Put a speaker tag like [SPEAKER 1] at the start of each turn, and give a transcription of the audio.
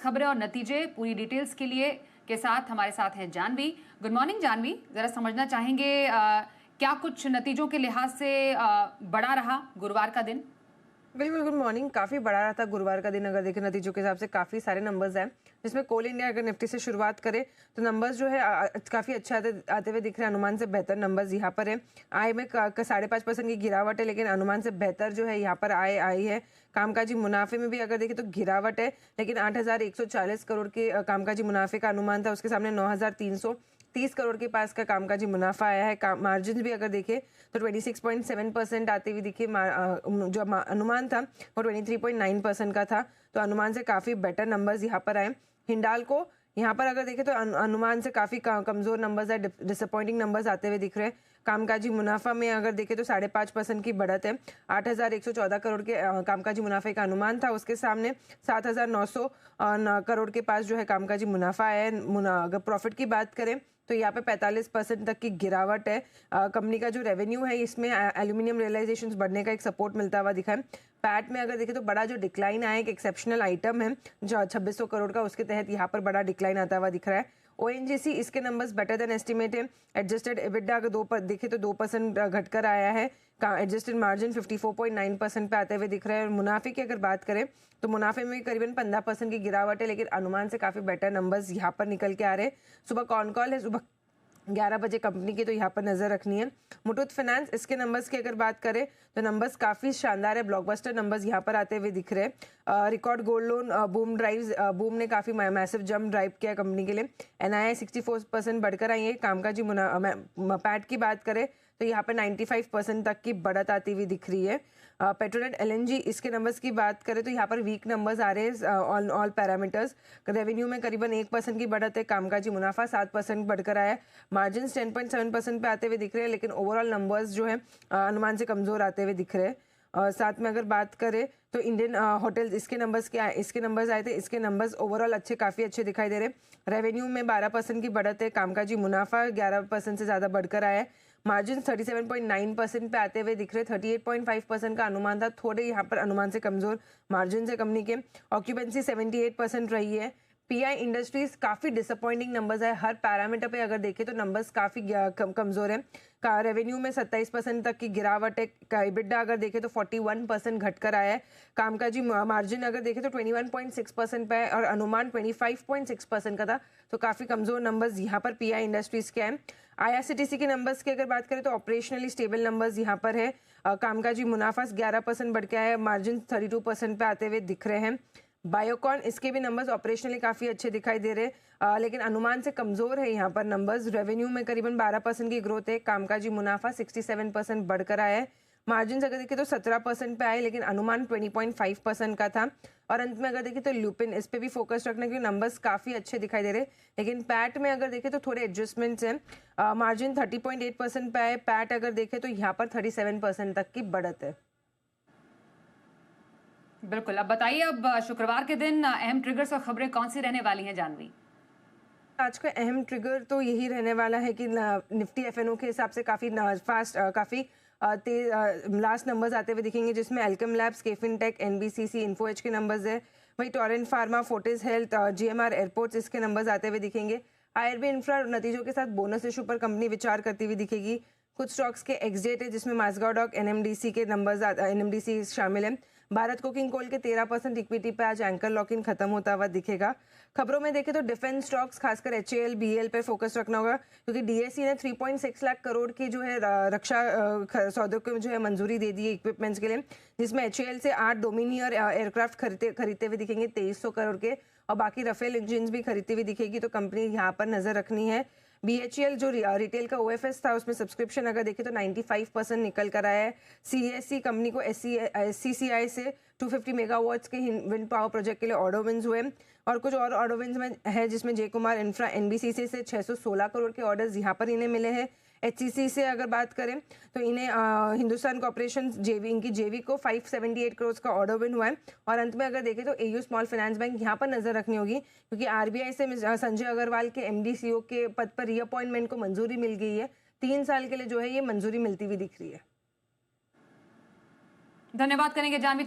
[SPEAKER 1] खबरें और नतीजे पूरी डिटेल्स के लिए के साथ हमारे साथ हैं जानवी। गुड मॉर्निंग जानवी, जरा समझना चाहेंगे क्या कुछ नतीजों के लिहाज से बड़ा रहा गुरुवार का दिन?
[SPEAKER 2] बिल्कुल, गुड मॉर्निंग। काफ़ी बड़ा रहा था गुरुवार का दिन। अगर देखें नतीजों के हिसाब से काफ़ी सारे नंबर्स हैं, जिसमें कोल इंडिया अगर निफ्टी से शुरुआत करें तो नंबर्स जो है काफ़ी अच्छे आते आते हुए दिख रहे हैं। अनुमान से बेहतर नंबर्स यहाँ पर है। आय में 5.5% की गिरावट है, लेकिन अनुमान से बेहतर जो है यहाँ पर आय आई है। कामकाजी मुनाफे में भी अगर देखें तो गिरावट है, लेकिन 8,140 करोड़ के कामकाजी मुनाफे का अनुमान था, उसके सामने 9,330 करोड़ के पास का कामकाजी मुनाफा आया है। मार्जिन भी अगर देखें तो 26.7% आते हुए दिखे। जो अनुमान था वो 23.9% का था, तो अनुमान से काफ़ी बेटर नंबर्स यहाँ पर आए। हिंडाल्को यहाँ पर अगर देखें तो अनुमान से काफ़ी कमज़ोर नंबर्स है, डिसअपॉइंटिंग नंबर्स आते हुए दिख रहे हैं। कामकाजी मुनाफा में अगर देखें तो 5.5% की बढ़त है। 8,114 करोड़ के कामकाजी मुनाफे का अनुमान था, उसके सामने 7,900 करोड़ के पास जो है कामकाजी मुनाफा आया है। अगर प्रॉफिट की बात करें तो यहाँ पे 45% तक की गिरावट है। कंपनी का जो रेवेन्यू है इसमें एल्यूमिनियम रियलाइजेशंस बढ़ने का एक सपोर्ट मिलता हुआ दिखा है। पैट में अगर देखें तो बड़ा जो डिक्लाइन आया, एक एक्सेप्शनल आइटम है जो 2600 करोड़ का, उसके तहत यहाँ पर बड़ा डिक्लाइन आता हुआ दिख रहा है। ओएनजीसी इसके नंबर्स बेटर देन एस्टिमेट है। एडजस्टेड एबिटडा अगर देखें तो 2% घटकर आया है। एडजस्टेड मार्जिन 54.9% पे आते हुए दिख रहे हैं। और मुनाफे की अगर बात करें तो मुनाफे में करीबन 15% की गिरावट है, लेकिन अनुमान से काफ़ी बेटर नंबर्स यहाँ पर निकल के आ रहे हैं। सुबह कॉन कॉल है, सुबह 11 बजे कंपनी की, तो यहाँ पर नजर रखनी है। मुथूट फाइनेंस इसके नंबर्स की अगर बात करें तो नंबर्स काफ़ी शानदार है। ब्लॉकबस्टर नंबर्स यहाँ पर आते हुए दिख रहे हैं। रिकॉर्ड गोल्ड लोन बूम ने काफ़ी मैसिव जंप ड्राइव किया कंपनी के लिए। एनआईआई 64% बढ़कर आई है। कामकाजी पैट की बात करें तो यहाँ पर 95% तक की बढ़त आती हुई दिख रही है। पेट्रोनेट एलएनजी इसके नंबर्स की बात करें तो यहाँ पर वीक नंबर्स आ रहे हैं ऑल पैरामीटर्स। रेवेन्यू में करीबन 1% की बढ़त है। कामकाजी मुनाफा 7% बढ़कर आया है। मार्जिन 10.7% पे आते हुए दिख रहे हैं, लेकिन ओवरऑल नंबर्स जो है अनुमान से कमज़ोर आते हुए दिख रहे हैं। साथ में अगर बात करें तो इंडियन होटल्स इसके नंबर्स आए थे। इसके नंबर्स ओवरऑल काफ़ी अच्छे दिखाई दे रहे हैं। रेवेन्यू में 12% की बढ़त है। कामकाजी मुनाफा 11% से ज़्यादा बढ़कर आया है। मार्जिन 37.9% पे आते हुए दिख रहे। 38.5% का अनुमान था, थोड़े यहाँ पर अनुमान से कमज़ोर मार्जिन से कंपनी के। ऑक्यूपेंसी 78% रही है। पीआई इंडस्ट्रीज काफ़ी डिसअपॉइंटिंग नंबर्स है। हर पैरामीटर पे अगर देखें तो नंबर्स काफ़ी कमज़ोर है। का रेवेन्यू में 27% तक की गिरावट है। का EBITDA अगर देखें तो 41% घटकर आया है। कामकाजी मार्जिन अगर देखें तो 21.6% पे है, और अनुमान 25.6% का था, तो काफ़ी कमज़ोर नंबर्स यहाँ पर पीआई इंडस्ट्रीज के हैं। आईआरसीटीसी के नंबर्स की अगर बात करें तो ऑपरेशनली स्टेबल नंबर्स यहाँ पर है। कामकाजी मुनाफा 11% बढ़ के आया है। मार्जिन 32% पे आते हुए दिख रहे हैं। बायोकॉन इसके भी नंबर्स ऑपरेशनली काफ़ी अच्छे दिखाई दे रहे हैं, लेकिन अनुमान से कमज़ोर है यहाँ पर नंबर्स। रेवेन्यू में करीबन 12% की ग्रोथ है। कामकाजी मुनाफा 67% बढ़कर आया है। मार्जिन अगर देखें तो 17% पे आए, लेकिन अनुमान 20.5% का था। और अंत में अगर देखें तो लुपिन इस पे भी फोकस रखना, क्योंकि नंबर्स काफ़ी अच्छे दिखाई दे रहे हैं, लेकिन पैट में अगर देखें तो थोड़े एडजस्टमेंट्स हैं। मार्जिन 30.8% पे आए। पैट अगर देखें तो यहाँ पर 37% तक की बढ़त है।
[SPEAKER 1] बिल्कुल, अब बताइए, अब शुक्रवार के दिन अहम ट्रिगर्स और खबरें कौन सी रहने वाली हैं जानवी?
[SPEAKER 2] आज का अहम ट्रिगर तो यही रहने वाला है कि निफ्टी एफएनओ के हिसाब से काफ़ी फास्ट काफ़ी लास्ट नंबर्स आते हुए दिखेंगे, जिसमें एल्केम लैब्स, केफिन टेक, एनबीसीसी, इन्फोएज के नंबर्स है। वही Torrent pharma, Fortis health, GMR airports इसके नंबर्स आते हुए दिखेंगे। आईआरबी इंफ्रा नतीजों के साथ बोनस इशू पर कंपनी विचार करती हुई दिखेगी। कुछ स्टॉक्स के एक्सडेट है, जिसमें माजगांव एनएमडीसी के नंबर्स एनएमडीसी शामिल है। भारत कोकिंग कोल के 13% इक्विटी पे आज एंकर लॉकिंग खत्म होता हुआ दिखेगा। खबरों में देखें तो डिफेंस स्टॉक्स खासकर एचएएल, बीएल पे फोकस रखना होगा, क्योंकि डीएससी ने 3.6 लाख करोड़ की जो है रक्षा सौदों को जो है मंजूरी दे दी है इक्विपमेंट्स के लिए, जिसमें एचएएल से 8 डोमिनियर एयरक्राफ्ट खरीदते हुए दिखेंगे 2300 करोड़ के, और बाकी रफेल इंजिन भी खरीदती हुई दिखेगी। तो कंपनी यहाँ पर नजर रखनी है। बीएचईएल जो रिटेल का ओएफएस था, उसमें सब्सक्रिप्शन अगर देखें तो 95% निकल कर आया है। सीएससी कंपनी को एससीसीआई से 250 मेगावाट्स के विंड पावर प्रोजेक्ट के लिए ऑर्डर विंस हुए, और कुछ और ऑर्डर विंस में है, जिसमें जय कुमार इंफ्रा एनबीसीसी से 616 करोड़ के ऑर्डर्स यहाँ पर इन्हें मिले हैं। एचसीसी से अगर बात करें तो इन्हें हिंदुस्तान कॉर्पोरेशन जेवी, इनकी जेवी को 578 करोड़ का ऑर्डर विन हुआ है। और अंत में अगर देखें तो एयू स्मॉल फाइनेंस बैंक यहाँ पर नजर रखनी होगी, क्योंकि आरबीआई से संजय अग्रवाल के एमडी सीईओ के पद पर रीअपॉइंटमेंट को मंजूरी मिल गई है। 3 साल के लिए जो है ये मंजूरी मिलती हुई दिख रही है।
[SPEAKER 1] धन्यवाद करेंगे जानवी।